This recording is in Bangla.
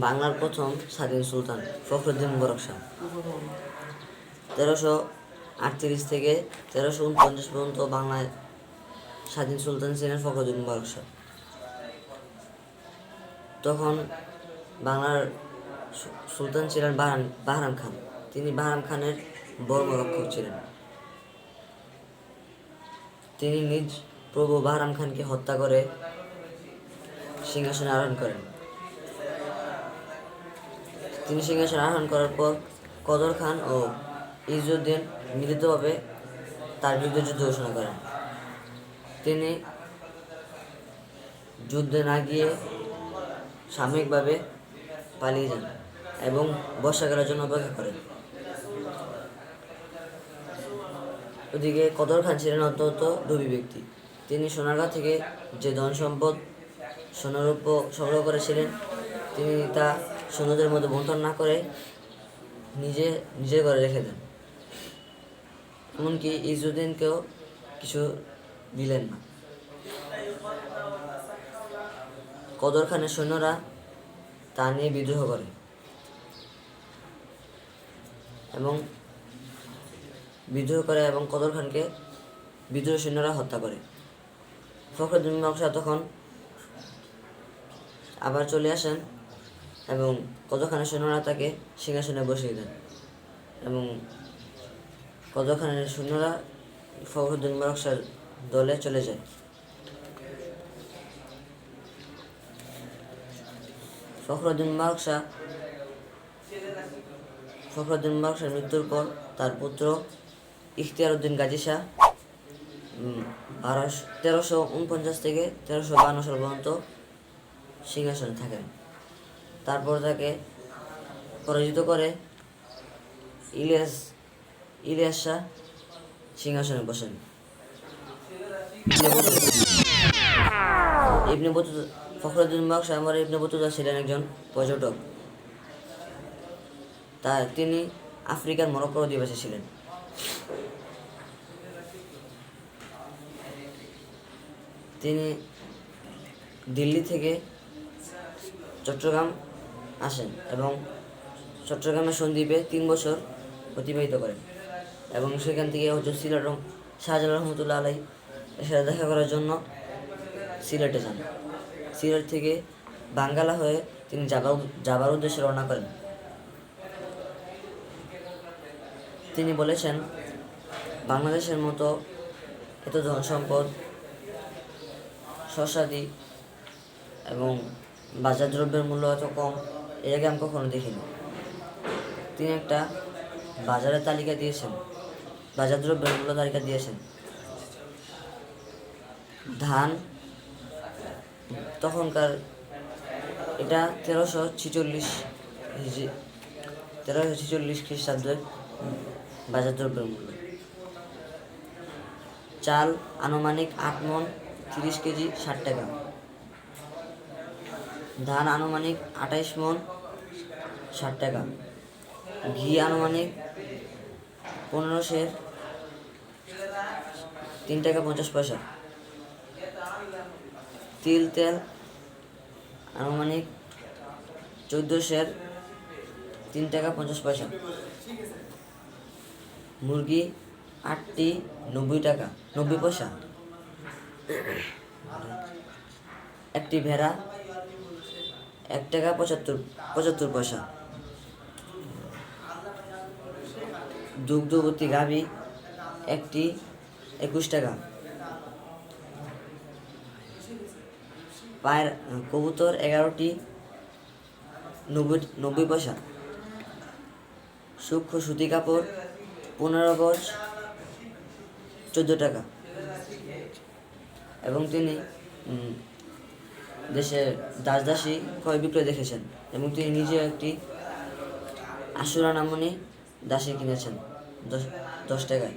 বাংলার প্রথম স্বাধীন সুলতান ফখরুদ্দীন মুবারক শাহ 1338 থেকে 1349 পর্যন্ত বাংলায় স্বাধীন সুলতান ছিলেন ফখরুদ্দীন মুবারক শাহ। তখন বাংলার সুলতান ছিলেন বাহরাম খান। তিনি বাহরাম খানের বর্মরক্ষক ছিলেন। তিনি নিজ প্রভু বাহরাম খানকে হত্যা করে সিংহাসনে আরোহণ করেন। তিনি সিংহাসনে আরোহণ করার পর কদর খান ও ইজ্জুদ্দিন মিলিতভাবে তার বিরুদ্ধে যুদ্ধ ঘোষণা করেন। তিনি যুদ্ধে না গিয়ে সাময়িকভাবে পালিয়ে যান এবং বর্ষাকালের জন্য অপেক্ষা করেন। ওদিকে কদর খান ছিলেন অত্যন্ত লোভী ব্যক্তি। তিনি সোনারগাঁ থেকে যে ধন সম্পদ সোনারূপ সংগ্রহ করেছিলেন, তিনি তা সৈন্যদের মধ্যে বণ্টন না করে নিজের ঘরে রেখে দেন। এমনকি ইজ্জুদ্দিনকেও কিছু দিলেন না। কদর খানের সৈন্যরা তা নিয়ে বিদ্রোহ করে এবং কদর খানকে বিদ্রোহী সৈন্যরা হত্যা করে। ফখরুদ্দীন মুবারক শাহ তখন আবার চলে আসেন এবং কদর খানের সৈন্যরা তাকে সিংহাসনে বসিয়ে দেন এবং কদর খানের সৈন্যরা ফখরুদ্দীন মুবারক শাহর দলে চলে যায়। ফখরুদ্দীন মুবারক শাহের মৃত্যুর পর তার পুত্র ইখতিয়ার উদ্দিন গাজী শাহ 1349 থেকে 1352 সাল পর্যন্ত সিংহাসনে থাকেন। তারপর তাকে পরাজিত করে ইলিয়াস শাহ সিংহাসনে বসেন। ফখরুদ্দীন মুবারক শাহ ইবনে বতুতা ছিলেন একজন পর্যটক। তিনি আফ্রিকার মরক্কোর অধিবাসী ছিলেন। তিনি দিল্লি থেকে চট্টগ্রাম আসেন এবং চট্টগ্রামের সন্দ্বীপে 3 বছর অতিবাহিত করেন এবং সেখান থেকে শাহজালাল রহমতুল্লাহ আলাই এর সাথে দেখা করার জন্য সিলেটে যান। সিলেট থেকে বাঙ্গালা হয়ে তিনি যাবার উদ্দেশ্যে রওনা করেন। তিনি বলেছেন, বাংলাদেশের মতো এত ধন সম্পদ, শস্যাদি এবং বাজার দ্রব্যের মূল্য এত কম এর আগে আমি কখনো দেখিনি। তিনি একটা বাজার দ্রব্যের মূল্য তালিকা দিয়েছেন। ধান তখনকার এটা 1346 খ্রিস্টাব্দের বাজার দ্রব্যের মূল্য। চাল আনুমানিক 8 মণ 30 কেজি 60 টাকা। ধান আনুমানিক 28 মণ 60 টাকা। ঘি আনুমানিক 15 সের 3 টাকা 50 পয়সা। তেল আনুমানিক 14 সের 3 টাকা 50 পয়সা। মুরগি 8টি 90 টাকা 90 পয়সা। একটি ভেড়া 1 টাকা 75 পয়সা। দুগ্ধবতী গাভী একটি 21 টাকা। পায়ের কবুতর 11টি 90 পয়সা। সূক্ষ্ম সুতি কাপড় 15 গজ 14 টাকা। এবং তিনি দেশে দাসী ক্রয় বিক্রয় দেখেছেন এবং তিনি নিজে একটি আশুরা নামনি দাসী কিনেছেন 10 টাকায়।